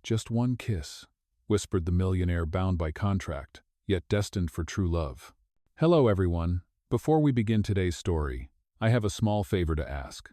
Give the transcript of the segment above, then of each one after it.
just one kiss, whispered the millionaire bound by contract, yet destined for true love. Hello everyone. Before we begin today's story, I have a small favor to ask.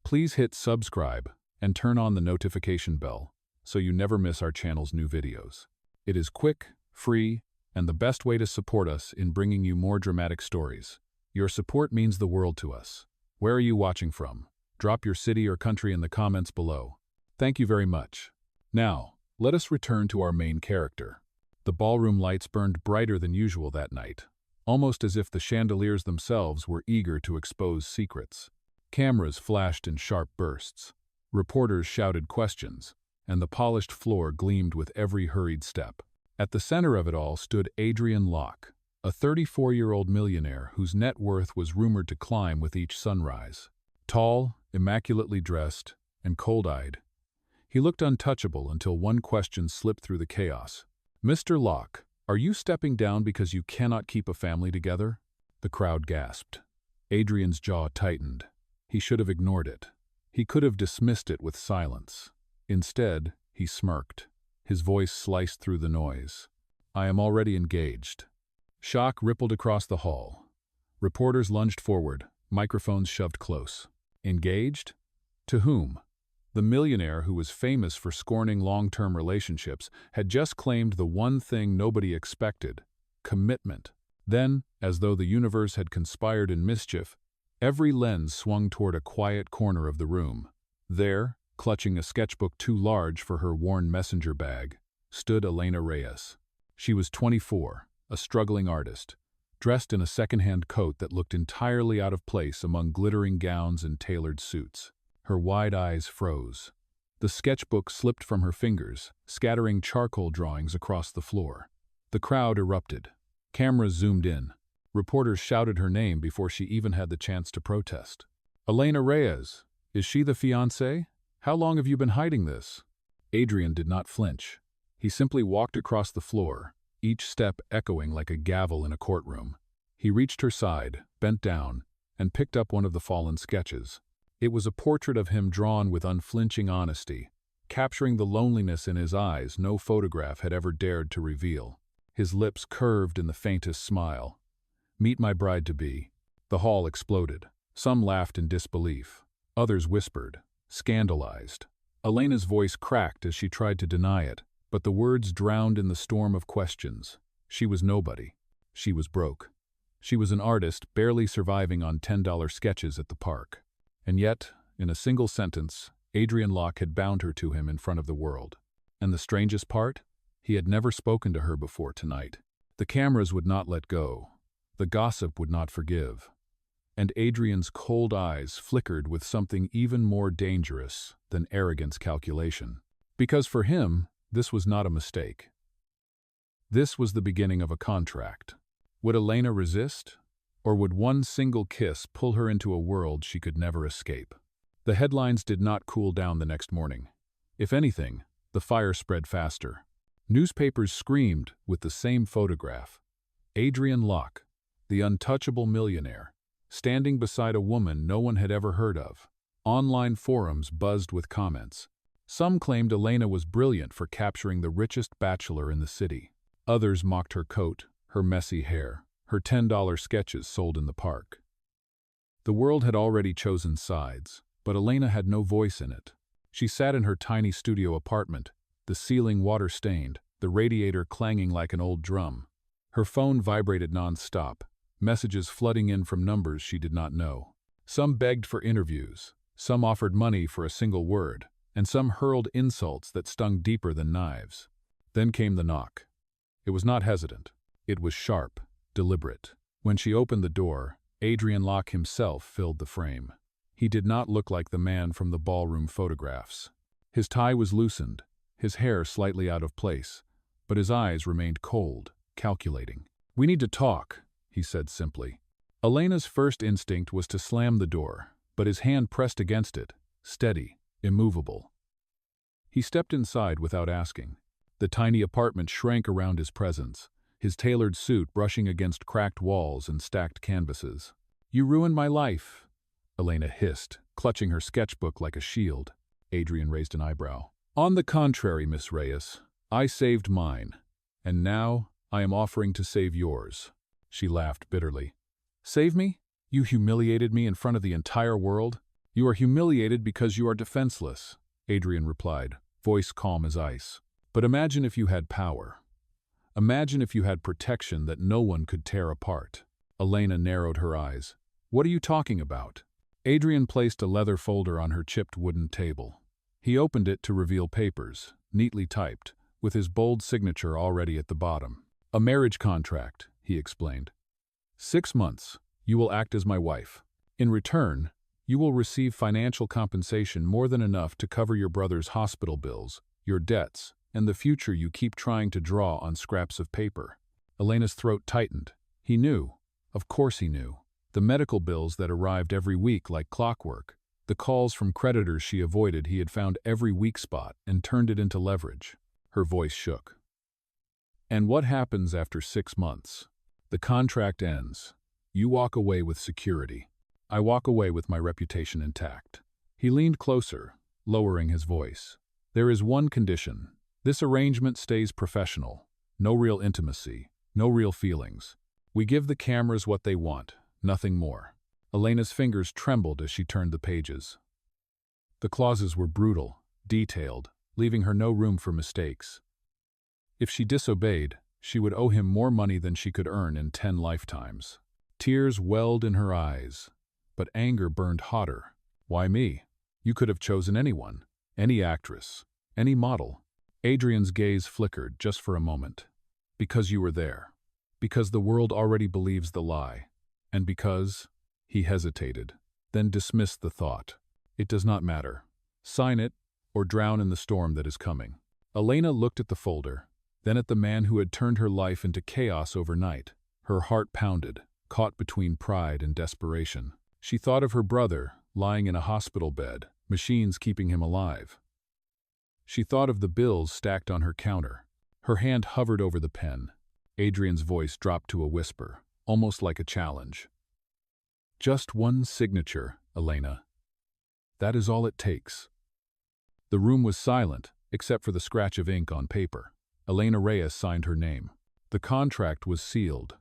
Please hit subscribe and turn on the notification bell so you never miss our channel's new videos. It is quick, free, and the best way to support us in bringing you more dramatic stories. Your support means the world to us. Where are you watching from? Drop your city or country in the comments below. Thank you very much. Now, let us return to our main character. The ballroom lights burned brighter than usual that night, almost as if the chandeliers themselves were eager to expose secrets. Cameras flashed in sharp bursts. Reporters shouted questions, and the polished floor gleamed with every hurried step. At the center of it all stood Adrian Locke, a 34-year-old millionaire whose net worth was rumored to climb with each sunrise. Tall, immaculately dressed, and cold-eyed, he looked untouchable until one question slipped through the chaos. "Mr. Locke, are you stepping down because you cannot keep a family together?" The crowd gasped. Adrian's jaw tightened. He should have ignored it. He could have dismissed it with silence. Instead, he smirked. His voice sliced through the noise. "I am already engaged." Shock rippled across the hall. Reporters lunged forward, microphones shoved close. Engaged? To whom? The millionaire, who was famous for scorning long-term relationships, had just claimed the one thing nobody expected: commitment. Then, as though the universe had conspired in mischief, every lens swung toward a quiet corner of the room. There, clutching a sketchbook too large for her worn messenger bag, stood Elena Reyes. She was 24, a struggling artist, dressed in a second-hand coat that looked entirely out of place among glittering gowns and tailored suits. Her wide eyes froze. The sketchbook slipped from her fingers, scattering charcoal drawings across the floor. The crowd erupted. Cameras zoomed in. Reporters shouted her name before she even had the chance to protest. "Elena Reyes, is she the fiancée? How long have you been hiding this?" Adrian did not flinch. He simply walked across the floor, each step echoing like a gavel in a courtroom. He reached her side, bent down, and picked up one of the fallen sketches. It was a portrait of him drawn with unflinching honesty, capturing the loneliness in his eyes no photograph had ever dared to reveal. His lips curved in the faintest smile. "Meet my bride-to-be." The hall exploded. Some laughed in disbelief. Others whispered, scandalized. Elena's voice cracked as she tried to deny it, but the words drowned in the storm of questions. She was nobody. She was broke. She was an artist barely surviving on $10 sketches at the park. And yet, in a single sentence, Adrian Locke had bound her to him in front of the world. And the strangest part? He had never spoken to her before tonight. The cameras would not let go. The gossip would not forgive. And Adrian's cold eyes flickered with something even more dangerous than arrogance calculation. Because for him, this was not a mistake. This was the beginning of a contract. Would Elena resist? Or would one single kiss pull her into a world she could never escape? The headlines did not cool down the next morning. If anything, the fire spread faster. Newspapers screamed with the same photograph. Adrian Locke, the untouchable millionaire, standing beside a woman no one had ever heard of. Online forums buzzed with comments. Some claimed Elena was brilliant for capturing the richest bachelor in the city. Others mocked her coat, her messy hair, her $10 sketches sold in the park. The world had already chosen sides, but Elena had no voice in it. She sat in her tiny studio apartment, the ceiling water-stained, the radiator clanging like an old drum. Her phone vibrated non-stop, messages flooding in from numbers she did not know. Some begged for interviews, some offered money for a single word, and some hurled insults that stung deeper than knives. Then came the knock. It was not hesitant. It was sharp, deliberate. When she opened the door, Adrian Locke himself filled the frame. He did not look like the man from the ballroom photographs. His tie was loosened, his hair slightly out of place, but his eyes remained cold, calculating. "We need to talk," he said simply. Elena's first instinct was to slam the door, but his hand pressed against it, steady, immovable. He stepped inside without asking. The tiny apartment shrank around his presence, his tailored suit brushing against cracked walls and stacked canvases. "You ruined my life," Elena hissed, clutching her sketchbook like a shield. Adrian raised an eyebrow. On the contrary, Miss Reyes, I saved mine, and now I am offering to save yours. She laughed bitterly. Save me? You humiliated me in front of the entire world? You are humiliated because you are defenseless, Adrian replied, voice calm as ice. But imagine if you had power. Imagine if you had protection that no one could tear apart. Elena narrowed her eyes. What are you talking about? Adrian placed a leather folder on her chipped wooden table. He opened it to reveal papers, neatly typed, with his bold signature already at the bottom. A marriage contract, he explained. 6 months, you will act as my wife. In return, you will receive financial compensation more than enough to cover your brother's hospital bills, your debts, and the future you keep trying to draw on scraps of paper. Elena's throat tightened. He knew. Of course he knew. The medical bills that arrived every week like clockwork. The calls from creditors she avoided. He had found every weak spot and turned it into leverage. Her voice shook. And what happens after 6 months? The contract ends. You walk away with security. I walk away with my reputation intact. He leaned closer, lowering his voice. There is one condition. This arrangement stays professional. No real intimacy, no real feelings. We give the cameras what they want, nothing more. Elena's fingers trembled as she turned the pages. The clauses were brutal, detailed, leaving her no room for mistakes. If she disobeyed, she would owe him more money than she could earn in 10 lifetimes. Tears welled in her eyes, but anger burned hotter. Why me? You could have chosen anyone, any actress, any model. Adrian's gaze flickered just for a moment. Because you were there. Because the world already believes the lie. And because... He hesitated, then dismissed the thought. It does not matter. Sign it, or drown in the storm that is coming. Elena looked at the folder, then at the man who had turned her life into chaos overnight. Her heart pounded, caught between pride and desperation. She thought of her brother, lying in a hospital bed, machines keeping him alive. She thought of the bills stacked on her counter. Her hand hovered over the pen. Adrian's voice dropped to a whisper, almost like a challenge. Just one signature, Elena. That is all it takes. The room was silent, except for the scratch of ink on paper. Elena Reyes signed her name. The contract was sealed.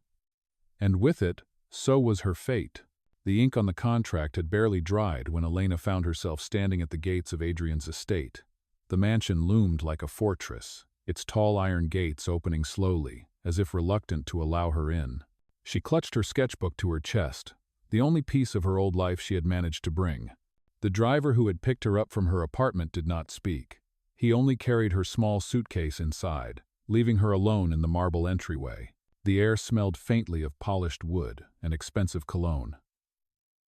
And with it, so was her fate. The ink on the contract had barely dried when Elena found herself standing at the gates of Adrian's estate. The mansion loomed like a fortress, its tall iron gates opening slowly, as if reluctant to allow her in. She clutched her sketchbook to her chest, the only piece of her old life she had managed to bring. The driver who had picked her up from her apartment did not speak. He only carried her small suitcase inside, leaving her alone in the marble entryway. The air smelled faintly of polished wood and expensive cologne.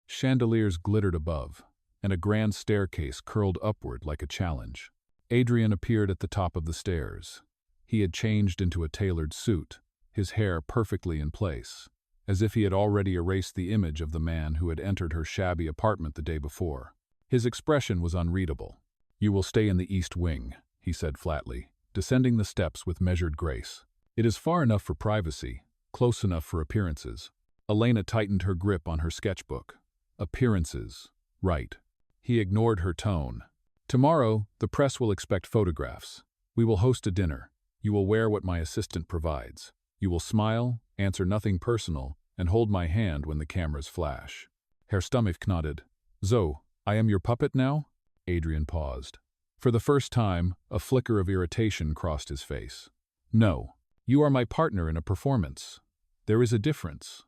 Chandeliers glittered above, and a grand staircase curled upward like a challenge. Adrian appeared at the top of the stairs. He had changed into a tailored suit, his hair perfectly in place, as if he had already erased the image of the man who had entered her shabby apartment the day before. His expression was unreadable. "You will stay in the East Wing," he said flatly, descending the steps with measured grace. "It is far enough for privacy, close enough for appearances." Elena tightened her grip on her sketchbook. Appearances. Right. He ignored her tone. "Tomorrow, the press will expect photographs. We will host a dinner. You will wear what my assistant provides. You will smile, answer nothing personal, and hold my hand when the cameras flash." Herr Stumpf nodded. "So, I am your puppet now?" Adrian paused. For the first time, a flicker of irritation crossed his face. "No, you are my partner in a performance. There is a difference."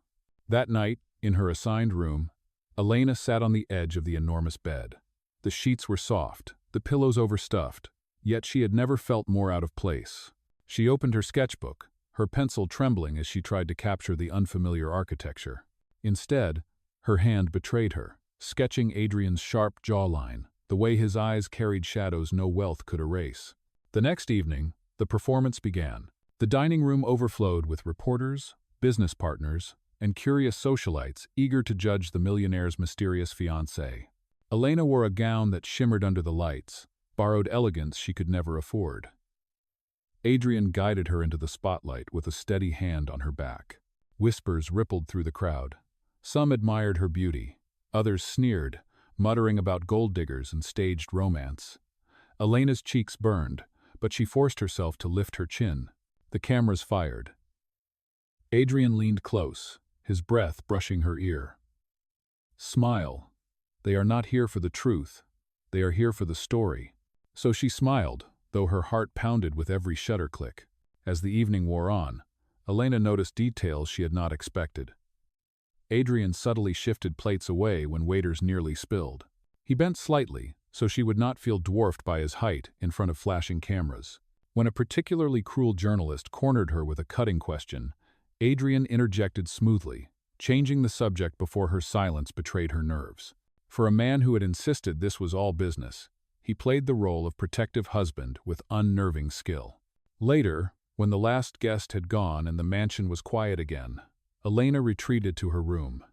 That night, in her assigned room, Elena sat on the edge of the enormous bed. The sheets were soft, the pillows overstuffed, yet she had never felt more out of place. She opened her sketchbook, her pencil trembling as she tried to capture the unfamiliar architecture. Instead, her hand betrayed her, sketching Adrian's sharp jawline, the way his eyes carried shadows no wealth could erase. The next evening, the performance began. The dining room overflowed with reporters, business partners, and curious socialites eager to judge the millionaire's mysterious fiancé. Elena wore a gown that shimmered under the lights, borrowed elegance she could never afford. Adrian guided her into the spotlight with a steady hand on her back. Whispers rippled through the crowd. Some admired her beauty, others sneered, muttering about gold diggers and staged romance. Elena's cheeks burned, but she forced herself to lift her chin. The cameras fired. Adrian leaned close, his breath brushing her ear. Smile. They are not here for the truth. They are here for the story. So she smiled, though her heart pounded with every shutter click. As the evening wore on, Elena noticed details she had not expected. Adrian subtly shifted plates away when waiters nearly spilled. He bent slightly, so she would not feel dwarfed by his height in front of flashing cameras. When a particularly cruel journalist cornered her with a cutting question, Adrian interjected smoothly, changing the subject before her silence betrayed her nerves. For a man who had insisted this was all business, he played the role of protective husband with unnerving skill. Later, when the last guest had gone and the mansion was quiet again, Elena retreated to her room.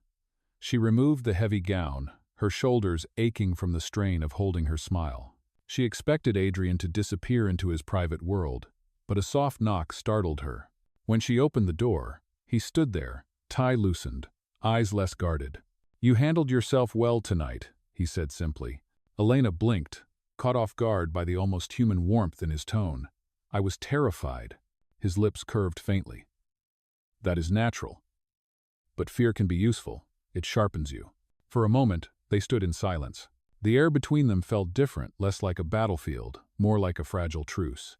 She removed the heavy gown, her shoulders aching from the strain of holding her smile. She expected Adrian to disappear into his private world, but a soft knock startled her. When she opened the door, he stood there, tie loosened, eyes less guarded. "You handled yourself well tonight," he said simply. Elena blinked, caught off guard by the almost human warmth in his tone. "I was terrified." His lips curved faintly. "That is natural. But fear can be useful. It sharpens you." For a moment, they stood in silence. The air between them felt different, less like a battlefield, more like a fragile truce.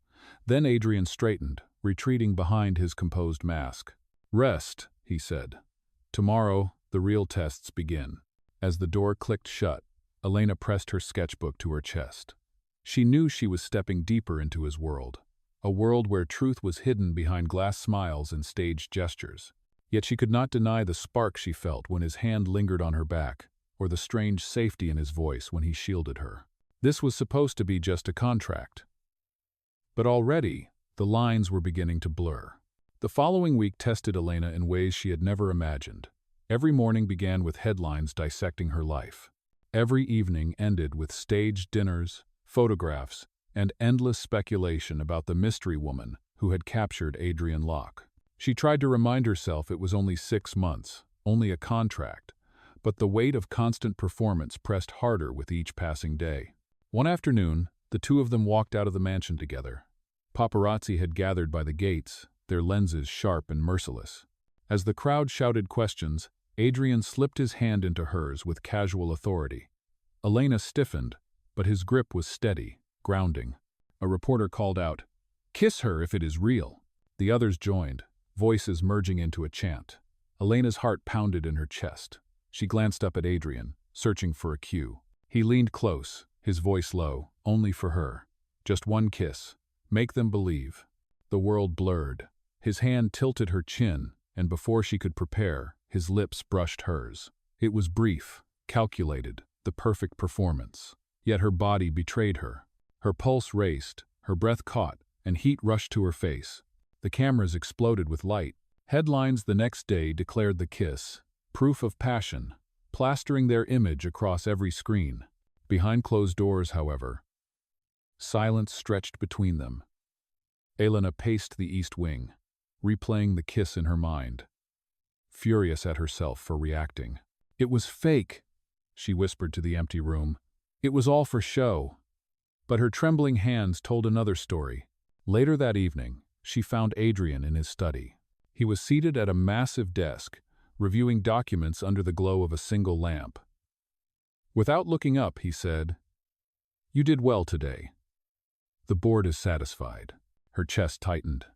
Then Adrian straightened, retreating behind his composed mask. "Rest," he said. "Tomorrow, the real tests begin." As the door clicked shut, Elena pressed her sketchbook to her chest. She knew she was stepping deeper into his world, a world where truth was hidden behind glass smiles and staged gestures. Yet she could not deny the spark she felt when his hand lingered on her back, or the strange safety in his voice when he shielded her. This was supposed to be just a contract. But already, the lines were beginning to blur. The following week tested Elena in ways she had never imagined. Every morning began with headlines dissecting her life. Every evening ended with staged dinners, photographs, and endless speculation about the mystery woman who had captured Adrian Locke. She tried to remind herself it was only 6 months, only a contract, but the weight of constant performance pressed harder with each passing day. One afternoon, the two of them walked out of the mansion together. Paparazzi had gathered by the gates, their lenses sharp and merciless. As the crowd shouted questions, Adrian slipped his hand into hers with casual authority. Elena stiffened, but his grip was steady, grounding. A reporter called out, "Kiss her if it is real." The others joined, voices merging into a chant. Elena's heart pounded in her chest. She glanced up at Adrian, searching for a cue. He leaned close, his voice low, only for her. "Just one kiss. Make them believe." The world blurred. His hand tilted her chin, and before she could prepare, his lips brushed hers. It was brief, calculated, the perfect performance. Yet her body betrayed her. Her pulse raced, her breath caught, and heat rushed to her face. The cameras exploded with light. Headlines the next day declared the kiss proof of passion, plastering their image across every screen. Behind closed doors, however, silence stretched between them. Elena paced the east wing, replaying the kiss in her mind, furious at herself for reacting. "It was fake," she whispered to the empty room. "It was all for show." But her trembling hands told another story. Later that evening, she found Adrian in his study. He was seated at a massive desk, reviewing documents under the glow of a single lamp. Without looking up, he said, "You did well today. The board is satisfied." Her chest tightened.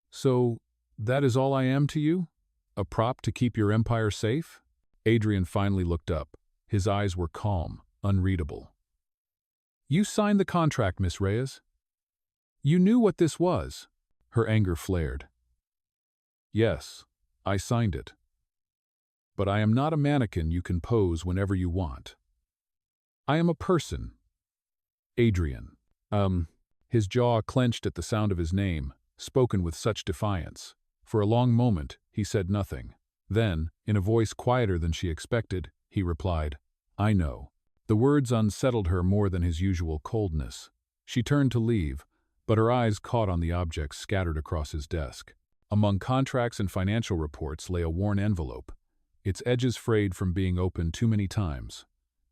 "So, that is all I am to you? A prop to keep your empire safe?" Adrian finally looked up. His eyes were calm, unreadable. "You signed the contract, Miss Reyes. You knew what this was." Her anger flared. "Yes, I signed it. But I am not a mannequin you can pose whenever you want. I am a person. Adrian." His jaw clenched at the sound of his name, spoken with such defiance. For a long moment, he said nothing. Then, in a voice quieter than she expected, he replied, "I know." The words unsettled her more than his usual coldness. She turned to leave, but her eyes caught on the objects scattered across his desk. Among contracts and financial reports lay a worn envelope, its edges frayed from being opened too many times.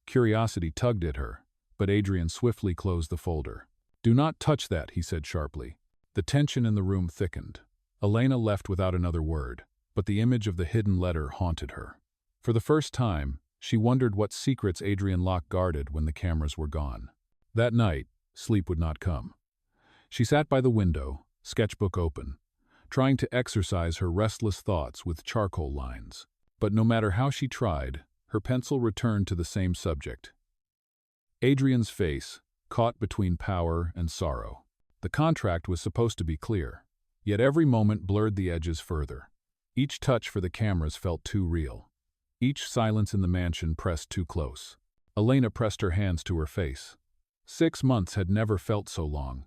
Curiosity tugged at her, but Adrian swiftly closed the folder. "Do not touch that," he said sharply. The tension in the room thickened. Elena left without another word, but the image of the hidden letter haunted her. For the first time, she wondered what secrets Adrian Locke guarded when the cameras were gone. That night, sleep would not come. She sat by the window, sketchbook open, trying to exercise her restless thoughts with charcoal lines. But no matter how she tried, her pencil returned to the same subject. Adrian's face, caught between power and sorrow. The contract was supposed to be clear, yet every moment blurred the edges further. Each touch for the cameras felt too real. Each silence in the mansion pressed too close. Elena pressed her hands to her face. 6 months had never felt so long.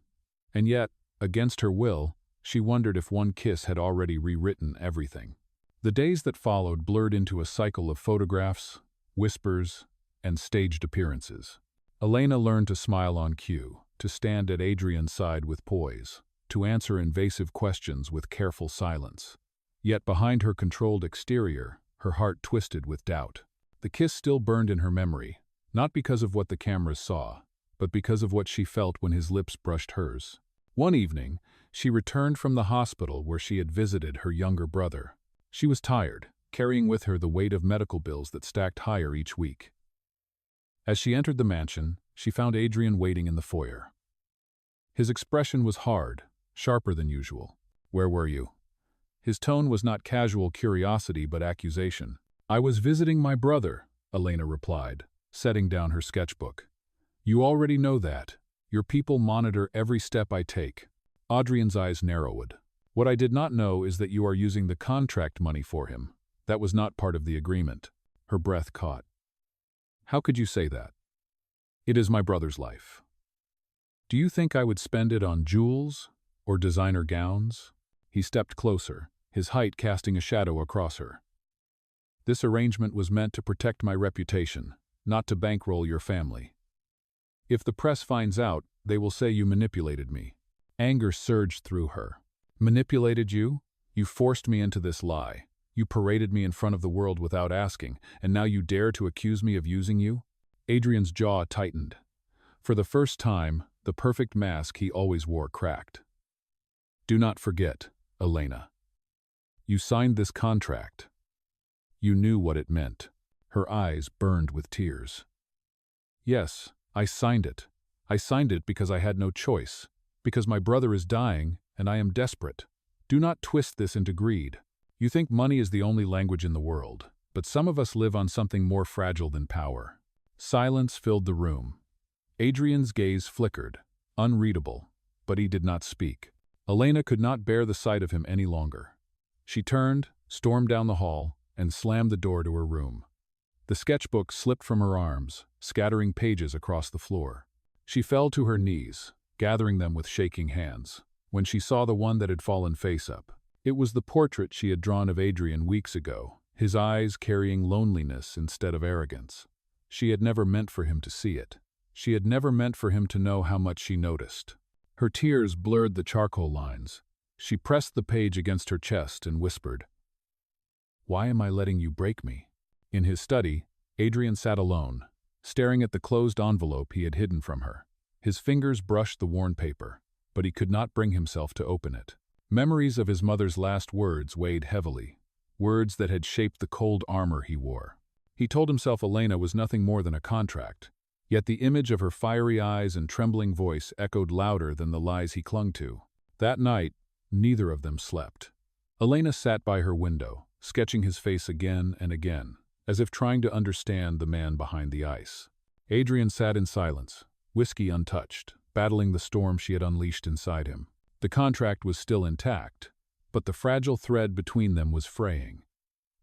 And yet, against her will, she wondered if one kiss had already rewritten everything. The days that followed blurred into a cycle of photographs, whispers, and staged appearances. Elena learned to smile on cue, to stand at Adrian's side with poise, to answer invasive questions with careful silence. Yet behind her controlled exterior, her heart twisted with doubt. The kiss still burned in her memory, not because of what the cameras saw, but because of what she felt when his lips brushed hers. One evening, she returned from the hospital where she had visited her younger brother. She was tired, carrying with her the weight of medical bills that stacked higher each week. As she entered the mansion, she found Adrian waiting in the foyer. His expression was hard, sharper than usual. "Where were you?" His tone was not casual curiosity but accusation. "I was visiting my brother," Elena replied, setting down her sketchbook. "You already know that. Your people monitor every step I take." Adrian's eyes narrowed. "What I did not know is that you are using the contract money for him. That was not part of the agreement." Her breath caught. "How could you say that?" "It is my brother's life. Do you think I would spend it on jewels or designer gowns?" He stepped closer, his height casting a shadow across her. "This arrangement was meant to protect my reputation, not to bankroll your family. If the press finds out, they will say you manipulated me." Anger surged through her. "Manipulated you? You forced me into this lie. You paraded me in front of the world without asking, and now you dare to accuse me of using you?" Adrian's jaw tightened. For the first time, the perfect mask he always wore cracked. "Do not forget, Elena. You signed this contract. You knew what it meant." Her eyes burned with tears. "Yes, I signed it. I signed it because I had no choice, because my brother is dying and I am desperate. Do not twist this into greed. You think money is the only language in the world, but some of us live on something more fragile than power." Silence filled the room. Adrian's gaze flickered, unreadable, but he did not speak. Elena could not bear the sight of him any longer. She turned, stormed down the hall, and slammed the door to her room. The sketchbook slipped from her arms, scattering pages across the floor. She fell to her knees, gathering them with shaking hands, when she saw the one that had fallen face up. It was the portrait she had drawn of Adrian weeks ago, his eyes carrying loneliness instead of arrogance. She had never meant for him to see it. She had never meant for him to know how much she noticed. Her tears blurred the charcoal lines. She pressed the page against her chest and whispered, "Why am I letting you break me?" In his study, Adrian sat alone, staring at the closed envelope he had hidden from her. His fingers brushed the worn paper, but he could not bring himself to open it. Memories of his mother's last words weighed heavily, words that had shaped the cold armor he wore. He told himself Elena was nothing more than a contract, yet the image of her fiery eyes and trembling voice echoed louder than the lies he clung to. That night, neither of them slept. Elena sat by her window, sketching his face again and again, as if trying to understand the man behind the ice. Adrian sat in silence, whiskey untouched, battling the storm she had unleashed inside him. The contract was still intact, but the fragile thread between them was fraying,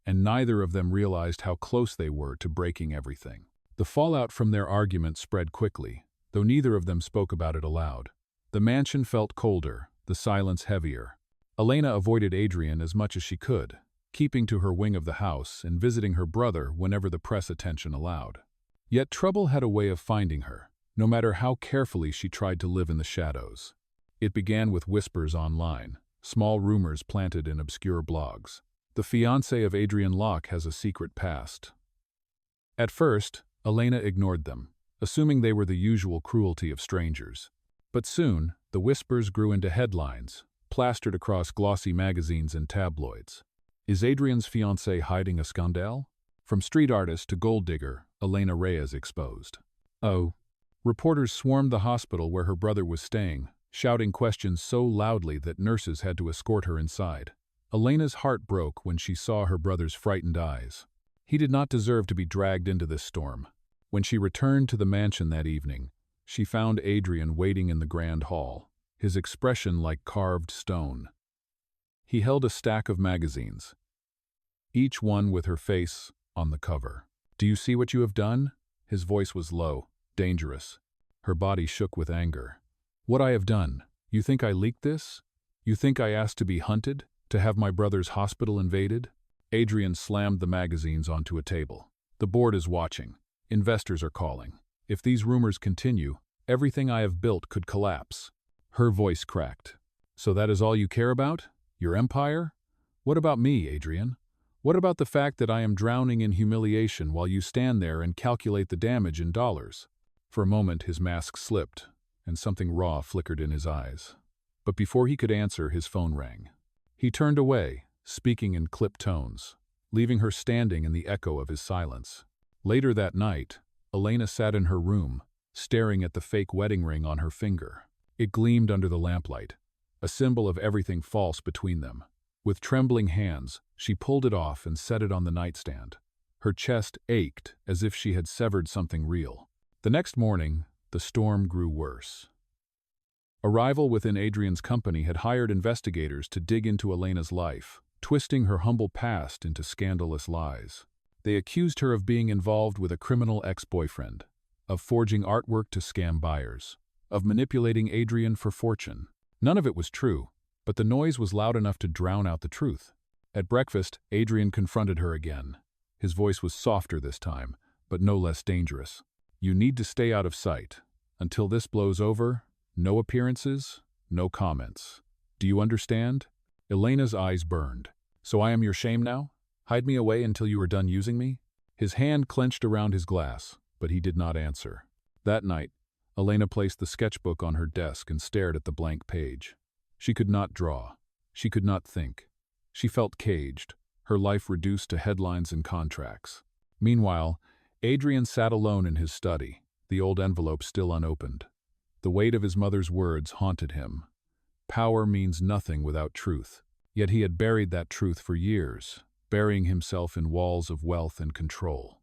and neither of them realized how close they were to breaking everything. The fallout from their argument spread quickly, though neither of them spoke about it aloud. The mansion felt colder, the silence heavier. Elena avoided Adrian as much as she could, keeping to her wing of the house and visiting her brother whenever the press attention allowed. Yet trouble had a way of finding her, no matter how carefully she tried to live in the shadows. It began with whispers online, small rumors planted in obscure blogs. "The fiancé of Adrian Locke has a secret past." At first, Elena ignored them, assuming they were the usual cruelty of strangers. But soon, the whispers grew into headlines, plastered across glossy magazines and tabloids. Is Adrian's fiancée hiding a scandal? From street artist to gold digger, Elena Reyes exposed. Oh. Reporters swarmed the hospital where her brother was staying, shouting questions so loudly that nurses had to escort her inside. Elena's heart broke when she saw her brother's frightened eyes. He did not deserve to be dragged into this storm. When she returned to the mansion that evening, she found Adrian waiting in the grand hall, his expression like carved stone. He held a stack of magazines, each one with her face on the cover. "Do you see what you have done?" His voice was low, dangerous. Her body shook with anger. "What I have done? You think I leaked this? You think I asked to be hunted? To have my brother's hospital invaded?" Adrian slammed the magazines onto a table. "The board is watching. Investors are calling. If these rumors continue, everything I have built could collapse." Her voice cracked. "So that is all you care about? Your empire? What about me, Adrian? What about the fact that I am drowning in humiliation while you stand there and calculate the damage in dollars?" For a moment his mask slipped, and something raw flickered in his eyes. But before he could answer, his phone rang. He turned away, speaking in clipped tones, leaving her standing in the echo of his silence. Later that night, Elena sat in her room, staring at the fake wedding ring on her finger. It gleamed under the lamplight, a symbol of everything false between them. With trembling hands, she pulled it off and set it on the nightstand. Her chest ached as if she had severed something real. The next morning, the storm grew worse. A rival within Adrian's company had hired investigators to dig into Elena's life, twisting her humble past into scandalous lies. They accused her of being involved with a criminal ex-boyfriend, of forging artwork to scam buyers, of manipulating Adrian for fortune. None of it was true, but the noise was loud enough to drown out the truth. At breakfast, Adrian confronted her again. His voice was softer this time, but no less dangerous. "You need to stay out of sight. Until this blows over, no appearances, no comments. Do you understand?" Elena's eyes burned. "So I am your shame now? Hide me away until you are done using me?" His hand clenched around his glass, but he did not answer. That night, Elena placed the sketchbook on her desk and stared at the blank page. She could not draw. She could not think. She felt caged, her life reduced to headlines and contracts. Meanwhile, Adrian sat alone in his study, the old envelope still unopened. The weight of his mother's words haunted him. Power means nothing without truth. Yet he had buried that truth for years, burying himself in walls of wealth and control.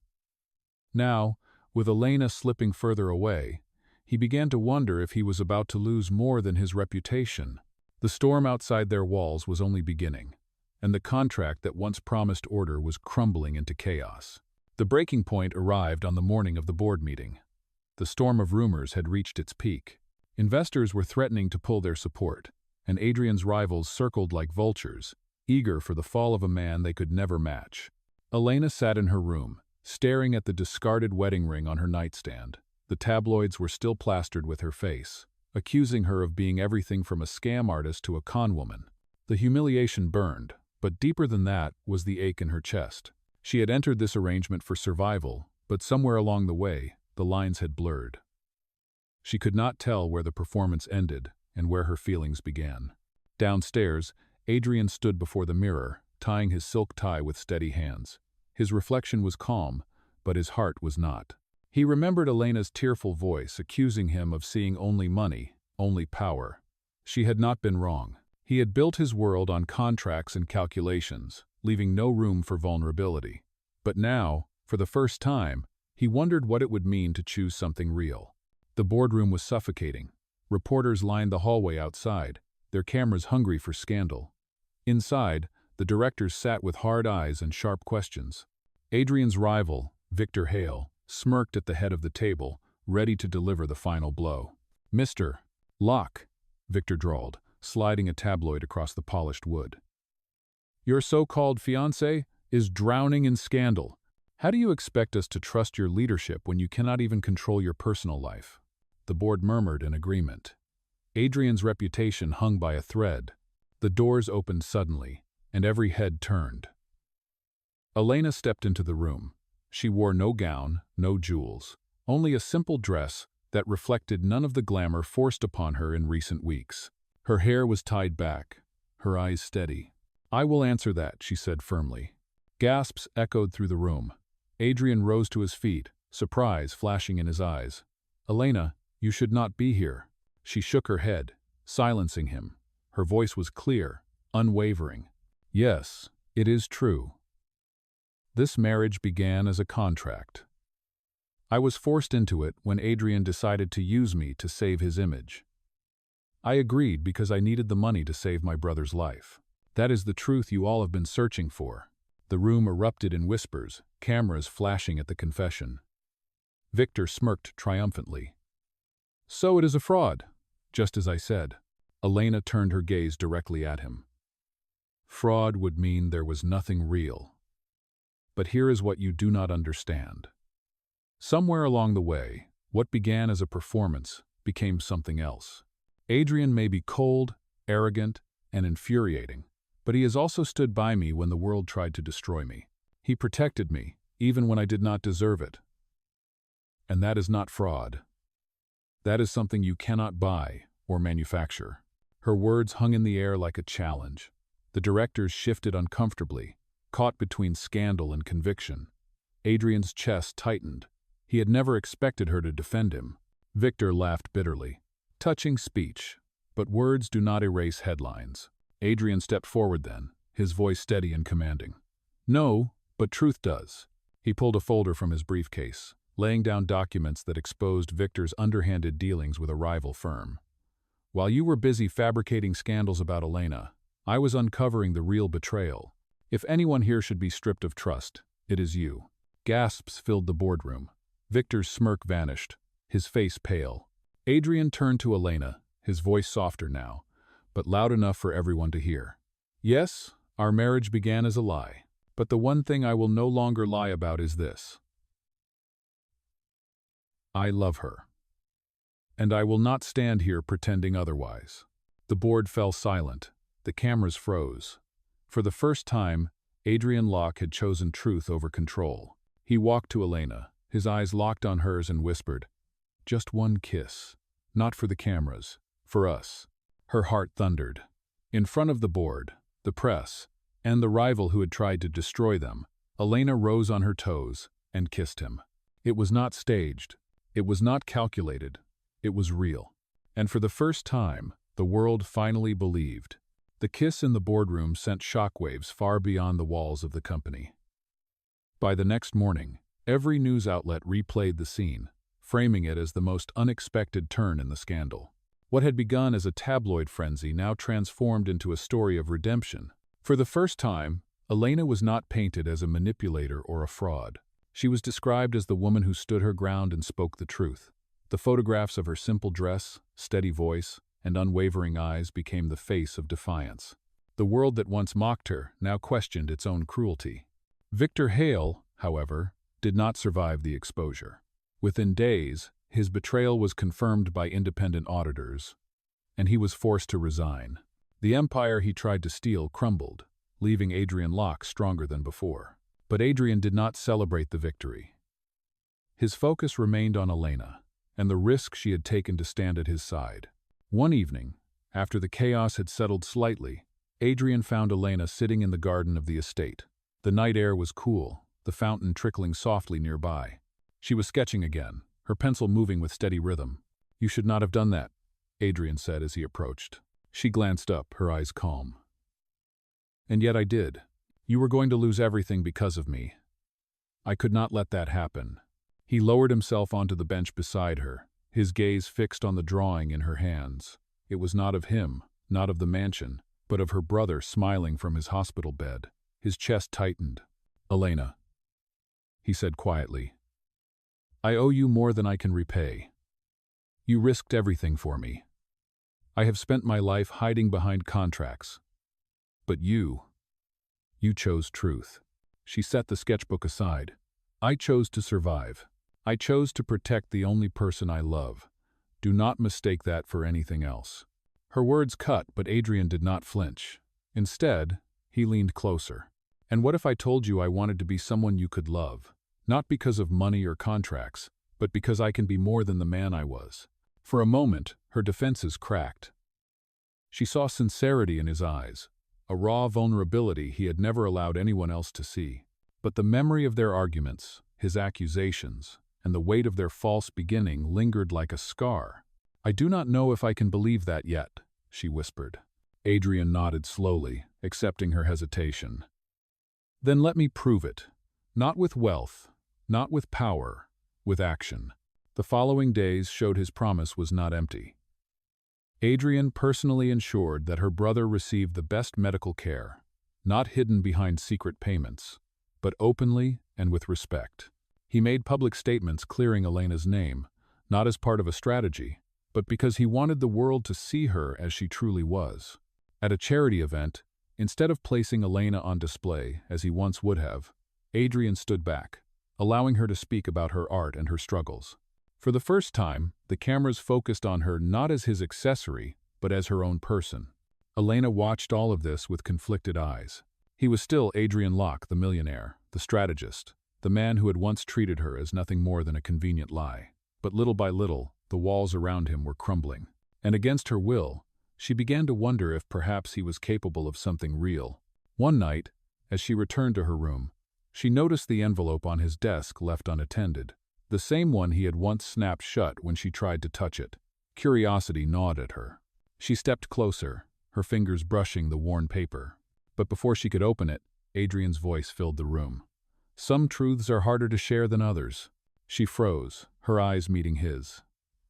Now, with Elena slipping further away, he began to wonder if he was about to lose more than his reputation. The storm outside their walls was only beginning, and the contract that once promised order was crumbling into chaos. The breaking point arrived on the morning of the board meeting. The storm of rumors had reached its peak. Investors were threatening to pull their support, and Adrian's rivals circled like vultures, eager for the fall of a man they could never match. Elena sat in her room, staring at the discarded wedding ring on her nightstand. The tabloids were still plastered with her face, accusing her of being everything from a scam artist to a con woman. The humiliation burned, but deeper than that was the ache in her chest. She had entered this arrangement for survival, but somewhere along the way, the lines had blurred. She could not tell where the performance ended and where her feelings began. Downstairs, Adrian stood before the mirror, tying his silk tie with steady hands. His reflection was calm, but his heart was not. He remembered Elena's tearful voice accusing him of seeing only money, only power. She had not been wrong. He had built his world on contracts and calculations, leaving no room for vulnerability. But now, for the first time, he wondered what it would mean to choose something real. The boardroom was suffocating. Reporters lined the hallway outside, their cameras hungry for scandal. Inside, the directors sat with hard eyes and sharp questions. Adrian's rival, Victor Hale, smirked at the head of the table, ready to deliver the final blow. "Mr. Locke," Victor drawled, sliding a tabloid across the polished wood. "Your so-called fiancé is drowning in scandal. How do you expect us to trust your leadership when you cannot even control your personal life?" The board murmured in agreement. Adrian's reputation hung by a thread. The doors opened suddenly, and every head turned. Elena stepped into the room. She wore no gown, no jewels, only a simple dress that reflected none of the glamour forced upon her in recent weeks. Her hair was tied back, her eyes steady. "I will answer that," she said firmly. Gasps echoed through the room. Adrian rose to his feet, surprise flashing in his eyes. "Elena, you should not be here." She shook her head, silencing him. Her voice was clear, unwavering. "Yes, it is true. This marriage began as a contract. I was forced into it when Adrian decided to use me to save his image. I agreed because I needed the money to save my brother's life. That is the truth you all have been searching for." The room erupted in whispers, cameras flashing at the confession. Victor smirked triumphantly. "So it is a fraud, just as I said." Elena turned her gaze directly at him. "Fraud would mean there was nothing real. But here is what you do not understand. Somewhere along the way, what began as a performance became something else. Adrian may be cold, arrogant, and infuriating, but he has also stood by me when the world tried to destroy me. He protected me, even when I did not deserve it. And that is not fraud. That is something you cannot buy or manufacture." Her words hung in the air like a challenge. The directors shifted uncomfortably, caught between scandal and conviction. Adrian's chest tightened. He had never expected her to defend him. Victor laughed bitterly. Touching speech, but words do not erase headlines. Adrian stepped forward then, his voice steady and commanding. "No, but truth does." He pulled a folder from his briefcase, laying down documents that exposed Victor's underhanded dealings with a rival firm. "While you were busy fabricating scandals about Elena, I was uncovering the real betrayal. If anyone here should be stripped of trust, it is you." Gasps filled the boardroom. Victor's smirk vanished, his face pale. Adrian turned to Elena, his voice softer now, but loud enough for everyone to hear. "Yes, our marriage began as a lie, but the one thing I will no longer lie about is this. I love her. And I will not stand here pretending otherwise." The board fell silent. The cameras froze. For the first time, Adrian Locke had chosen truth over control. He walked to Elena, his eyes locked on hers, and whispered, "Just one kiss. Not for the cameras, for us." Her heart thundered. In front of the board, the press, and the rival who had tried to destroy them, Elena rose on her toes and kissed him. It was not staged. It was not calculated. It was real. And for the first time, the world finally believed. The kiss in the boardroom sent shockwaves far beyond the walls of the company. By the next morning, every news outlet replayed the scene, framing it as the most unexpected turn in the scandal. What had begun as a tabloid frenzy now transformed into a story of redemption. For the first time, Elena was not painted as a manipulator or a fraud. She was described as the woman who stood her ground and spoke the truth. The photographs of her simple dress, steady voice, and unwavering eyes became the face of defiance. The world that once mocked her now questioned its own cruelty. Victor Hale, however, did not survive the exposure. Within days, his betrayal was confirmed by independent auditors, and he was forced to resign. The empire he tried to steal crumbled, leaving Adrian Locke stronger than before. But Adrian did not celebrate the victory. His focus remained on Elena, and the risk she had taken to stand at his side. One evening, after the chaos had settled slightly, Adrian found Elena sitting in the garden of the estate. The night air was cool, the fountain trickling softly nearby. She was sketching again, her pencil moving with steady rhythm. "You should not have done that," Adrian said as he approached. She glanced up, her eyes calm. "And yet I did. You were going to lose everything because of me. I could not let that happen." He lowered himself onto the bench beside her, his gaze fixed on the drawing in her hands. It was not of him, not of the mansion, but of her brother smiling from his hospital bed. His chest tightened. "Elena," he said quietly, "I owe you more than I can repay. You risked everything for me. I have spent my life hiding behind contracts. But you chose truth." She set the sketchbook aside. "I chose to survive. I chose to protect the only person I love. Do not mistake that for anything else." Her words cut, but Adrian did not flinch. Instead, he leaned closer. "And what if I told you I wanted to be someone you could love? Not because of money or contracts, but because I can be more than the man I was." For a moment, her defenses cracked. She saw sincerity in his eyes, a raw vulnerability he had never allowed anyone else to see. But the memory of their arguments, his accusations, and the weight of their false beginning lingered like a scar. "I do not know if I can believe that yet," she whispered. Adrian nodded slowly, accepting her hesitation. "Then let me prove it. Not with wealth, not with power, with action." The following days showed his promise was not empty. Adrian personally ensured that her brother received the best medical care, not hidden behind secret payments, but openly and with respect. He made public statements clearing Elena's name, not as part of a strategy, but because he wanted the world to see her as she truly was. At a charity event, instead of placing Elena on display, as he once would have, Adrian stood back, allowing her to speak about her art and her struggles. For the first time, the cameras focused on her not as his accessory, but as her own person. Elena watched all of this with conflicted eyes. He was still Adrian Locke, the millionaire, the strategist, the man who had once treated her as nothing more than a convenient lie. But little by little, the walls around him were crumbling. And against her will, she began to wonder if perhaps he was capable of something real. One night, as she returned to her room, she noticed the envelope on his desk left unattended. The same one he had once snapped shut when she tried to touch it. Curiosity gnawed at her. She stepped closer, her fingers brushing the worn paper. But before she could open it, Adrian's voice filled the room. "Some truths are harder to share than others." She froze, her eyes meeting his.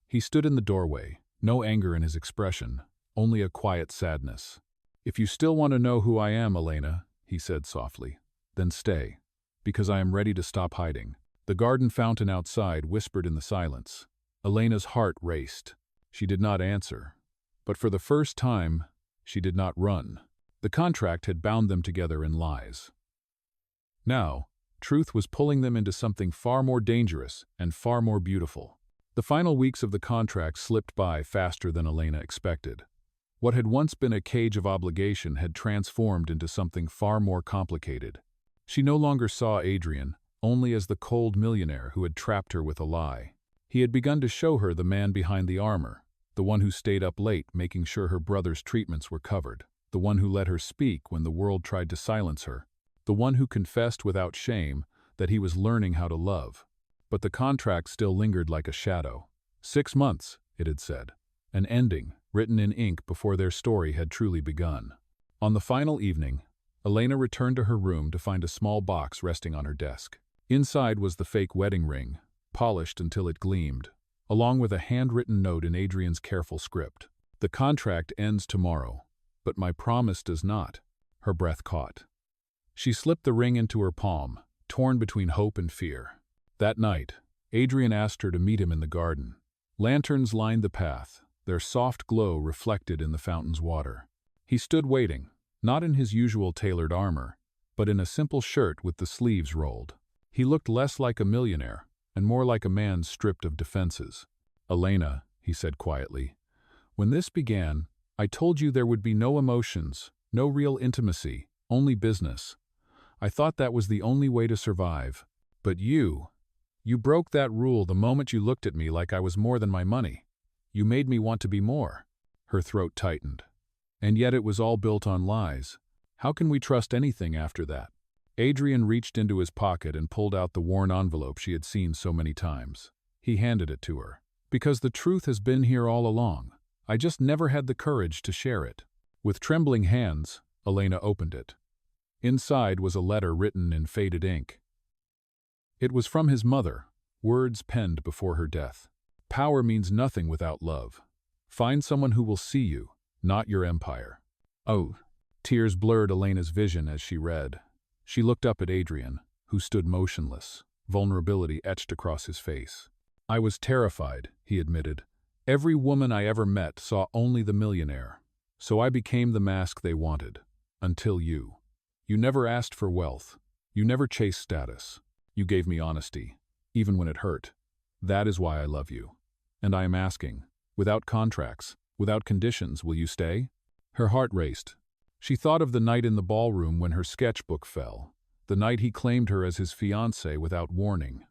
He stood in the doorway, no anger in his expression, only a quiet sadness. "If you still want to know who I am, Elena," he said softly, "then stay, because I am ready to stop hiding." The garden fountain outside whispered in the silence. Elena's heart raced. She did not answer. But for the first time, she did not run. The contract had bound them together in lies. Now, truth was pulling them into something far more dangerous and far more beautiful. The final weeks of the contract slipped by faster than Elena expected. What had once been a cage of obligation had transformed into something far more complicated. She no longer saw Adrian only as the cold millionaire who had trapped her with a lie. He had begun to show her the man behind the armor, the one who stayed up late making sure her brother's treatments were covered, the one who let her speak when the world tried to silence her, the one who confessed without shame that he was learning how to love. But the contract still lingered like a shadow. 6 months, it had said. An ending, written in ink before their story had truly begun. On the final evening, Elena returned to her room to find a small box resting on her desk. Inside was the fake wedding ring, polished until it gleamed, along with a handwritten note in Adrian's careful script. "The contract ends tomorrow, but my promise does not." Her breath caught. She slipped the ring into her palm, torn between hope and fear. That night, Adrian asked her to meet him in the garden. Lanterns lined the path, their soft glow reflected in the fountain's water. He stood waiting, not in his usual tailored armor, but in a simple shirt with the sleeves rolled. He looked less like a millionaire and more like a man stripped of defenses. "Elena," he said quietly, "when this began, I told you there would be no emotions, no real intimacy, only business. I thought that was the only way to survive. But you broke that rule the moment you looked at me like I was more than my money. You made me want to be more." Her throat tightened. "And yet it was all built on lies. How can we trust anything after that?" Adrian reached into his pocket and pulled out the worn envelope she had seen so many times. He handed it to her. "Because the truth has been here all along. I just never had the courage to share it." With trembling hands, Elena opened it. Inside was a letter written in faded ink. It was from his mother, words penned before her death. "Power means nothing without love. Find someone who will see you, not your empire." Oh, tears blurred Elena's vision as she read. She looked up at Adrian, who stood motionless, vulnerability etched across his face. "I was terrified," he admitted. "Every woman I ever met saw only the millionaire. So I became the mask they wanted. Until you. You never asked for wealth. You never chased status. You gave me honesty, even when it hurt. That is why I love you. And I am asking, without contracts, without conditions, will you stay?" Her heart raced. She thought of the night in the ballroom when her sketchbook fell, the night he claimed her as his fiancée without warning.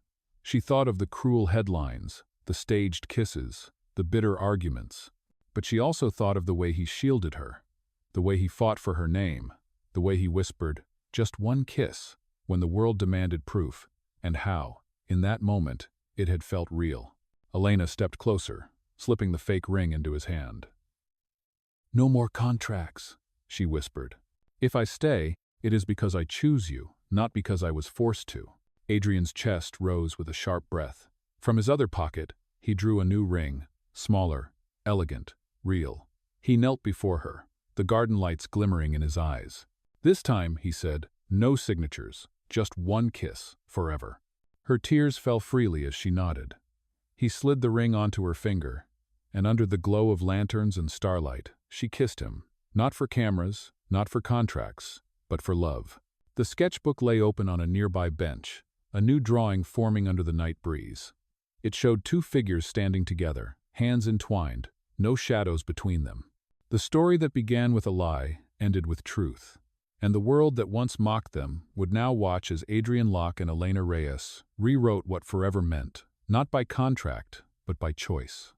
She thought of the cruel headlines, the staged kisses, the bitter arguments. But she also thought of the way he shielded her, the way he fought for her name, the way he whispered, "Just one kiss," when the world demanded proof, and how, in that moment, it had felt real. Elena stepped closer, slipping the fake ring into his hand. "No more contracts," she whispered. "If I stay, it is because I choose you, not because I was forced to." Adrian's chest rose with a sharp breath. From his other pocket, he drew a new ring, smaller, elegant, real. He knelt before her, the garden lights glimmering in his eyes. "This time," he said, "no signatures, just one kiss, forever." Her tears fell freely as she nodded. He slid the ring onto her finger, and under the glow of lanterns and starlight, she kissed him, not for cameras, not for contracts, but for love. The sketchbook lay open on a nearby bench, a new drawing forming under the night breeze. It showed two figures standing together, hands entwined, no shadows between them. The story that began with a lie ended with truth, and the world that once mocked them would now watch as Adrian Locke and Elena Reyes rewrote what forever meant, not by contract, but by choice.